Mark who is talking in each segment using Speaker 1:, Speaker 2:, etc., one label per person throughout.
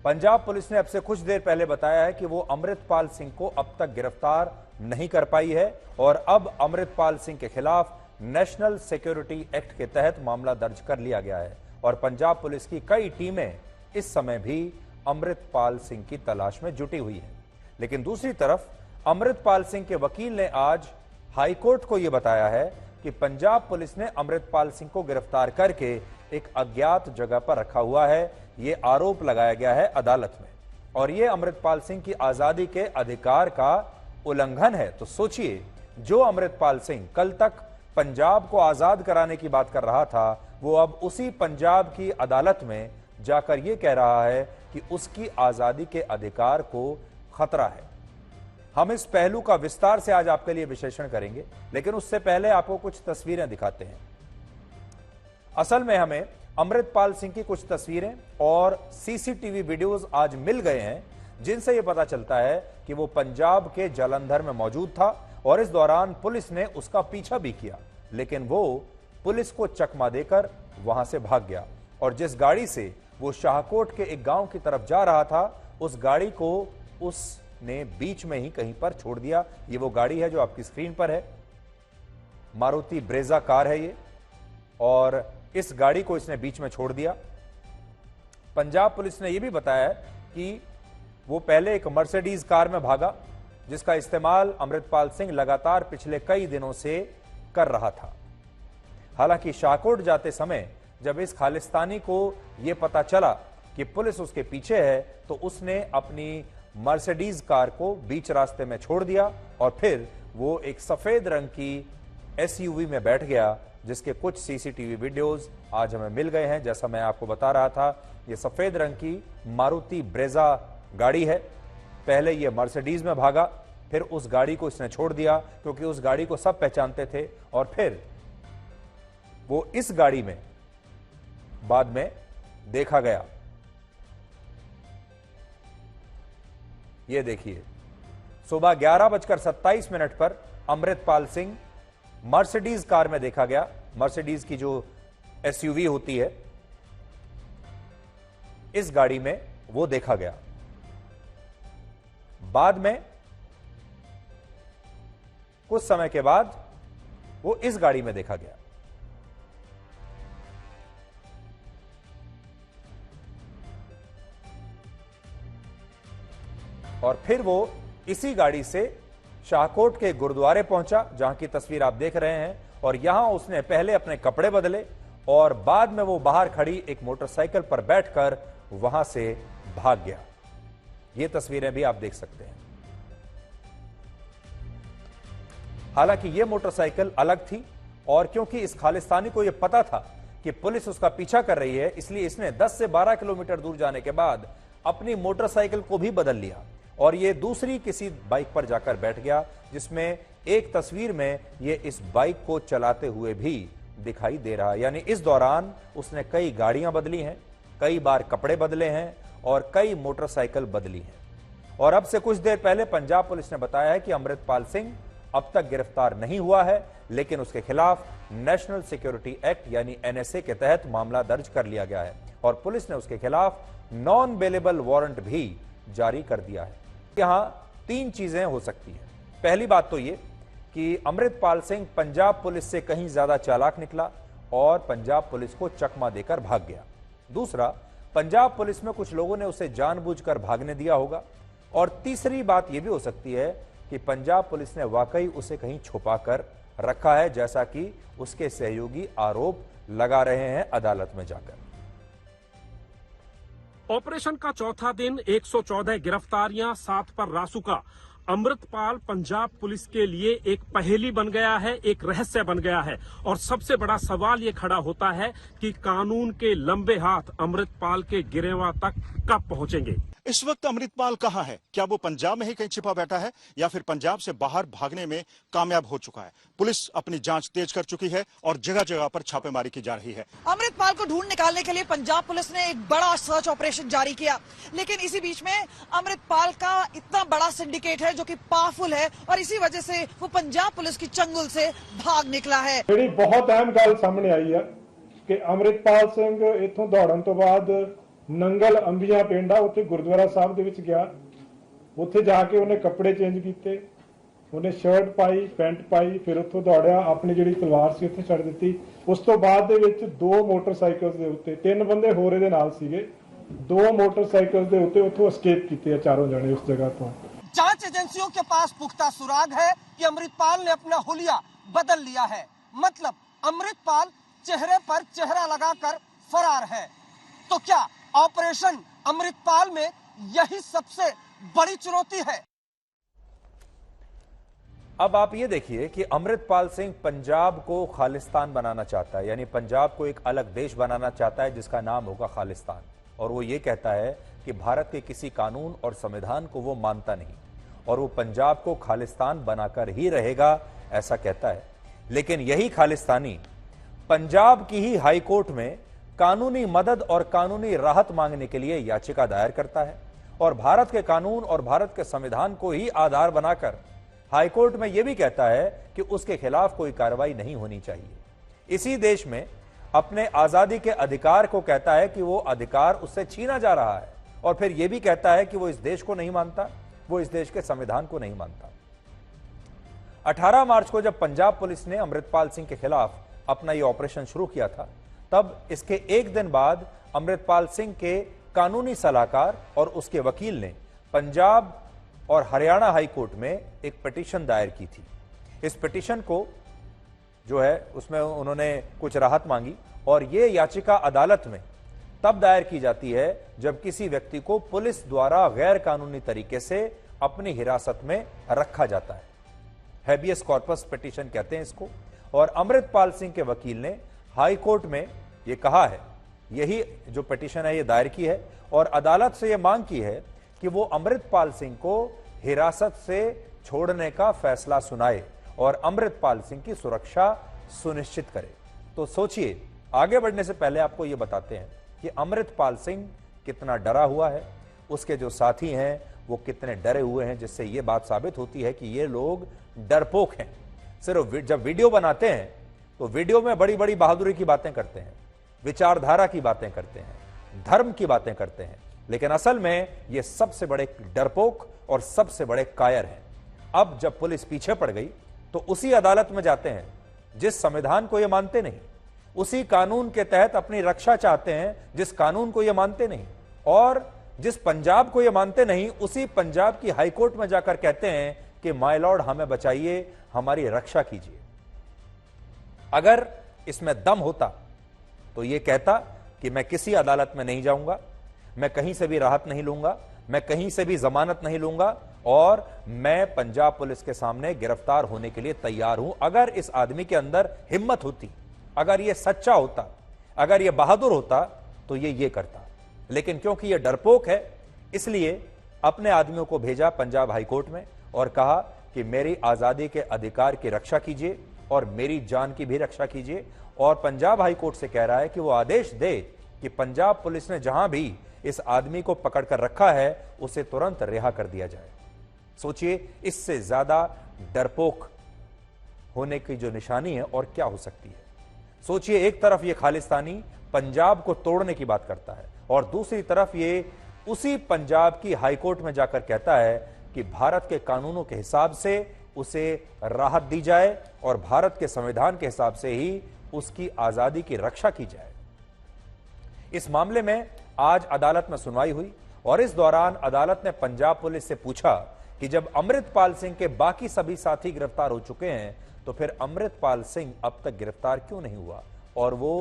Speaker 1: Punjab police ने अब से कुछ देर पहले बताया है कि वो अमृतपाल सिंह को अब तक गिरफ्तार नहीं कर पाई है और अब अमृतपाल सिंह के खिलाफ नेशनल सिक्योरिटी एक्ट के तहत मामला दर्ज कर लिया गया है और पंजाब पुलिस की कई टीमें इस समय भी अमृतपाल सिंह की तलाश में जुटी हुई है। लेकिन दूसरी तरफ अमृतपाल सिंह के वकील ने आज हाईकोर्ट को यह बताया है कि पंजाब पुलिस ने अमृतपाल सिंह को गिरफ्तार करके एक अज्ञात जगह पर रखा हुआ है। यह आरोप लगाया गया है अदालत में और यह अमृतपाल सिंह की आजादी के अधिकार का उल्लंघन है। तो सोचिए, जो अमृतपाल सिंह कल तक पंजाब को आजाद कराने की बात कर रहा था, वो अब उसी पंजाब की अदालत में जाकर यह कह रहा है कि उसकी आजादी के अधिकार को खतरा है। हम इस पहलू का विस्तार से आज आपके लिए विश्लेषण करेंगे, लेकिन उससे पहले आपको कुछ तस्वीरें दिखाते हैं। असल में हमें अमृतपाल सिंह की कुछ तस्वीरें और सीसीटीवी वीडियोस आज मिल गए हैं, जिनसे यह पता चलता है कि वो पंजाब के जालंधर में मौजूद था और इस दौरान पुलिस ने उसका पीछा भी किया, लेकिन वो पुलिस को चकमा देकर वहां से भाग गया और जिस गाड़ी से वो शाहकोट के एक गांव की तरफ जा रहा था, उस गाड़ी को उसने बीच में ही कहीं पर छोड़ दिया। ये वो गाड़ी है जो आपकी स्क्रीन पर है, मारुति ब्रेजा कार है ये, और इस गाड़ी को इसने बीच में छोड़ दिया। पंजाब पुलिस ने यह भी बताया कि वो पहले एक मर्सिडीज कार में भागा, जिसका इस्तेमाल अमृतपाल सिंह लगातार पिछले कई दिनों से कर रहा था। हालांकि शाहकोट जाते समय जब इस खालिस्तानी को यह पता चला कि पुलिस उसके पीछे है, तो उसने अपनी मर्सिडीज कार को बीच रास्ते में छोड़ दिया और फिर वो एक सफेद रंग की एसयूवी में बैठ गया, जिसके कुछ सीसीटीवी वीडियोस आज हमें मिल गए हैं। जैसा मैं आपको बता रहा था, यह सफेद रंग की मारुति ब्रेजा गाड़ी है। पहले यह मर्सिडीज में भागा, फिर उस गाड़ी को इसने छोड़ दिया क्योंकि उस गाड़ी को सब पहचानते थे, और फिर वो इस गाड़ी में बाद में देखा गया। यह देखिए, सुबह 11:27 पर अमृतपाल सिंह मर्सिडीज कार में देखा गया। मर्सिडीज की जो एसयूवी होती है, इस गाड़ी में वो देखा गया। बाद में कुछ समय के बाद वो इस गाड़ी में देखा गया। और फिर वो इसी गाड़ी से शाहकोट के गुरुद्वारे पहुंचा, जहां की तस्वीर आप देख रहे हैं, और यहां उसने पहले अपने कपड़े बदले और बाद में वो बाहर खड़ी एक मोटरसाइकिल पर बैठकर वहां से भाग गया। ये तस्वीरें भी आप देख सकते हैं। हालांकि यह मोटरसाइकिल अलग थी और क्योंकि इस खालिस्तानी को यह पता था कि पुलिस उसका पीछा कर रही है, इसलिए इसने 10 से 12 किलोमीटर दूर जाने के बाद अपनी मोटरसाइकिल को भी बदल लिया और ये दूसरी किसी बाइक पर जाकर बैठ गया, जिसमें एक तस्वीर में ये इस बाइक को चलाते हुए भी दिखाई दे रहा है। यानी इस दौरान उसने कई गाड़ियां बदली हैं, कई बार कपड़े बदले हैं और कई मोटरसाइकिल बदली हैं। और अब से कुछ देर पहले पंजाब पुलिस ने बताया है कि अमृतपाल सिंह अब तक गिरफ्तार नहीं हुआ है, लेकिन उसके खिलाफ नेशनल सिक्योरिटी एक्ट यानी एनएसए के तहत मामला दर्ज कर लिया गया है और पुलिस ने उसके खिलाफ नॉन बेलेबल वारंट भी जारी कर दिया है। यहां 3 चीजें हो सकती हैं। पहली बात तो यह कि अमृतपाल सिंह पंजाब पुलिस से कहीं ज्यादा चालाक निकला और पंजाब पुलिस को चकमा देकर भाग गया। दूसरा, पंजाब पुलिस में कुछ लोगों ने उसे जानबूझकर भागने दिया होगा। और तीसरी बात यह भी हो सकती है कि पंजाब पुलिस ने वाकई उसे कहीं छुपा कर रखा है, जैसा कि उसके सहयोगी आरोप लगा रहे हैं अदालत में जाकर।
Speaker 2: ऑपरेशन का चौथा दिन 114 गिरफ्तारियां, 7 पर रासुका। अमृतपाल पंजाब पुलिस के लिए एक पहेली बन गया है, एक रहस्य बन गया है और सबसे बड़ा सवाल ये खड़ा होता है कि कानून के लंबे हाथ अमृतपाल के गिरेवा तक कब पहुंचेंगे।
Speaker 3: इस वक्त अमृतपाल कहां है? क्या वो पंजाब में ही कहीं छिपा बैठा है या फिर पंजाब से बाहर भागने में कामयाब हो चुका है? पुलिस अपनी जांच तेज कर चुकी है और जगह जगह पर छापेमारी की जा रही है।
Speaker 4: अमृतपाल को ढूंढ निकालने के लिए पंजाब पुलिस ने एक बड़ा सर्च ऑपरेशन जारी किया, लेकिन इसी बीच में अमृतपाल का इतना बड़ा सिंडिकेट है जो कि पावरफुल है और इसी वजह से वो पंजाब पुलिस की चंगुल से भाग निकला है।
Speaker 5: बड़ी बहुत अहम गल सामने आई है कि अमृतपाल सिंह इथों दौड़न तो बाद ਨੰਗਲ ਅੰਬੀਆਂ ਪਿੰਡ ਆ, ਉੱਥੇ ਗੁਰਦੁਆਰਾ ਸਾਹਿਬ ਦੇ ਵਿੱਚ ਗਿਆ। ਉੱਥੇ ਜਾ ਕੇ ਉਹਨੇ ਕੱਪੜੇ ਚੇਂਜ ਕੀਤੇ, ਉਹਨੇ ਸ਼ਰਟ ਪਾਈ, ਪੈਂਟ ਪਾਈ, ਫਿਰ ਉੱਥੋਂ ਦੌੜਿਆ, ਆਪਣੀ ਜਿਹੜੀ ਤਲਵਾਰ ਸੀ ਉੱਥੇ ਛੱਡ ਦਿੱਤੀ। ਉਸ ਤੋਂ ਬਾਅਦ ਦੇ ਵਿੱਚ 2 ਮੋਟਰਸਾਈਕਲ ਦੇ ਉੱਤੇ 3 ਬੰਦੇ ਹੋਰ ਇਹਦੇ ਨਾਲ ਸੀਗੇ, 2 ਮੋਟरसाइकिल ਦੇ ਉੱਤੇ ਉੱਥੋਂ एस्केप ਕੀਤੇ ਆ चारों जने उस जगह ਤੋਂ।
Speaker 6: जांच एजेंसियों के पास पुख्ता सुराग है कि अमृतपाल ने अपना हुलिया बदल लिया है, मतलब अमृतपाल चेहरे पर चेहरा लगाकर फरार है। तो क्या ऑपरेशन अमृतपाल में यही सबसे बड़ी चुनौती है?
Speaker 1: अब आप ये देखिए कि अमृतपाल सिंह पंजाब को खालिस्तान बनाना चाहता है, यानी पंजाब को एक अलग देश बनाना चाहता है जिसका नाम होगा खालिस्तान। और वो ये कहता है कि भारत के किसी कानून और संविधान को वो मानता नहीं और वो पंजाब को खालिस्तान बनाकर ही रहेगा, ऐसा कहता है। लेकिन यही खालिस्तानी पंजाब की ही हाई कोर्ट में कानूनी मदद और कानूनी राहत मांगने के लिए याचिका दायर करता है और भारत के कानून और भारत के संविधान को ही आधार बनाकर हाईकोर्ट में यह भी कहता है कि उसके खिलाफ कोई कार्रवाई नहीं होनी चाहिए। इसी देश में अपने आजादी के अधिकार को कहता है कि वो अधिकार उससे छीना जा रहा है और फिर यह भी कहता है कि वो इस देश को नहीं मानता, वो इस देश के संविधान को नहीं मानता। 18 मार्च को जब पंजाब पुलिस ने अमृतपाल सिंह के खिलाफ अपना ये ऑपरेशन शुरू किया था, तब इसके एक दिन बाद अमृतपाल सिंह के कानूनी सलाहकार और उसके वकील ने पंजाब और हरियाणा हाई कोर्ट में एक पिटीशन दायर की थी। इस पिटीशन को जो है उसमें उन्होंने कुछ राहत मांगी और यह याचिका अदालत में तब दायर की जाती है जब किसी व्यक्ति को पुलिस द्वारा गैर कानूनी तरीके से अपनी हिरासत में रखा जाता है। हैबियस कॉर्पस पिटीशन कहते हैं इसको। और अमृतपाल सिंह के वकील ने हाई कोर्ट में यह कहा है, यही जो पिटीशन है ये दायर की है और अदालत से यह मांग की है कि वो अमृतपाल सिंह को हिरासत से छोड़ने का फैसला सुनाए और अमृतपाल सिंह की सुरक्षा सुनिश्चित करे। तो सोचिए, आगे बढ़ने से पहले आपको यह बताते हैं कि अमृतपाल सिंह कितना डरा हुआ है, उसके जो साथी हैं वो कितने डरे हुए हैं, जिससे यह बात साबित होती है कि ये लोग डरपोक हैं। सिर्फ जब वीडियो बनाते हैं तो वीडियो में बड़ी बड़ी बहादुरी की बातें करते हैं, विचारधारा की बातें करते हैं, धर्म की बातें करते हैं, लेकिन असल में ये सबसे बड़े डरपोक और सबसे बड़े कायर हैं। अब जब पुलिस पीछे पड़ गई तो उसी अदालत में जाते हैं जिस संविधान को ये मानते नहीं, उसी कानून के तहत अपनी रक्षा चाहते हैं जिस कानून को ये मानते नहीं, और जिस पंजाब को ये मानते नहीं उसी पंजाब की हाईकोर्ट में जाकर कहते हैं कि माय लॉर्ड हमें बचाइए, हमारी रक्षा कीजिए। अगर इसमें दम होता तो ये कहता कि मैं किसी अदालत में नहीं जाऊंगा, मैं कहीं से भी राहत नहीं लूंगा, मैं कहीं से भी जमानत नहीं लूंगा और मैं पंजाब पुलिस के सामने गिरफ्तार होने के लिए तैयार हूं। अगर इस आदमी के अंदर हिम्मत होती, अगर ये सच्चा होता, अगर ये बहादुर होता तो ये करता। लेकिन क्योंकि ये डरपोक है इसलिए अपने आदमियों को भेजा पंजाब हाईकोर्ट में और कहा कि मेरी आजादी के अधिकार की रक्षा कीजिए और मेरी जान की भी रक्षा कीजिए। और पंजाब हाईकोर्ट से कह रहा है कि वो आदेश दे कि पंजाब पुलिस ने जहां भी इस आदमी को पकड़कर रखा है उसे तुरंत रिहा कर दिया जाए। सोचिए, इससे ज्यादा डरपोक होने की जो निशानी है और क्या हो सकती है। सोचिए, एक तरफ ये खालिस्तानी पंजाब को तोड़ने की बात करता है और दूसरी तरफ ये उसी पंजाब की हाईकोर्ट में जाकर कहता है कि भारत के कानूनों के हिसाब से उसे राहत दी जाए और भारत के संविधान के हिसाब से ही उसकी आजादी की रक्षा की जाए। इस मामले में आज अदालत में सुनवाई हुई और इस दौरान अदालत ने पंजाब पुलिस से पूछा कि जब अमृतपाल सिंह के बाकी सभी साथी गिरफ्तार हो चुके हैं तो फिर अमृतपाल सिंह अब तक गिरफ्तार क्यों नहीं हुआ और वो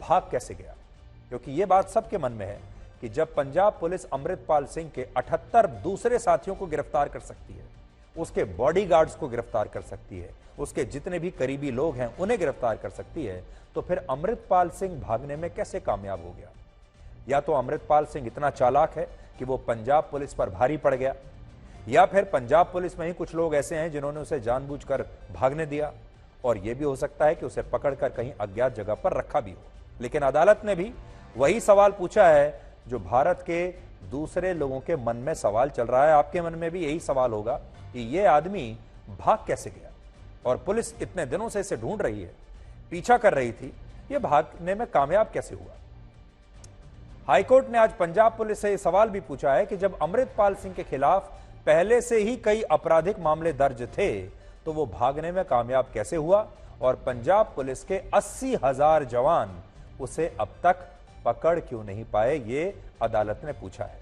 Speaker 1: भाग कैसे गया। क्योंकि यह बात सबके मन में है कि जब पंजाब पुलिस अमृतपाल सिंह के 78 दूसरे साथियों को गिरफ्तार कर सकती है, उसके बॉडीगार्ड्स को गिरफ्तार कर सकती है, उसके जितने भी करीबी लोग हैं उन्हें गिरफ्तार कर सकती है, तो फिर अमृतपाल सिंह भागने में कैसे कामयाब हो गया। या तो अमृतपाल सिंह इतना चालाक है कि वो पंजाब पुलिस पर भारी पड़ गया, या फिर पंजाब पुलिस में ही कुछ लोग ऐसे हैं जिन्होंने उसे जानबूझकर भागने दिया, और यह भी हो सकता है कि उसे पकड़कर कहीं अज्ञात जगह पर रखा भी हो। लेकिन अदालत ने भी वही सवाल पूछा है जो भारत के दूसरे लोगों के मन में सवाल चल रहा है। आपके मन में भी यही सवाल होगा कि यह आदमी भाग कैसे गया और पुलिस इतने दिनों से इसे ढूंढ रही है, पीछा कर रही थी, यह भागने में कामयाब कैसे हुआ। हाईकोर्ट ने आज पंजाब पुलिस से यह सवाल भी पूछा है कि जब अमृतपाल सिंह के खिलाफ पहले से ही कई आपराधिक मामले दर्ज थे तो वो भागने में कामयाब कैसे हुआ और पंजाब पुलिस के 80,000 जवान उसे अब तक पकड़ क्यों नहीं पाए, ये अदालत ने पूछा है।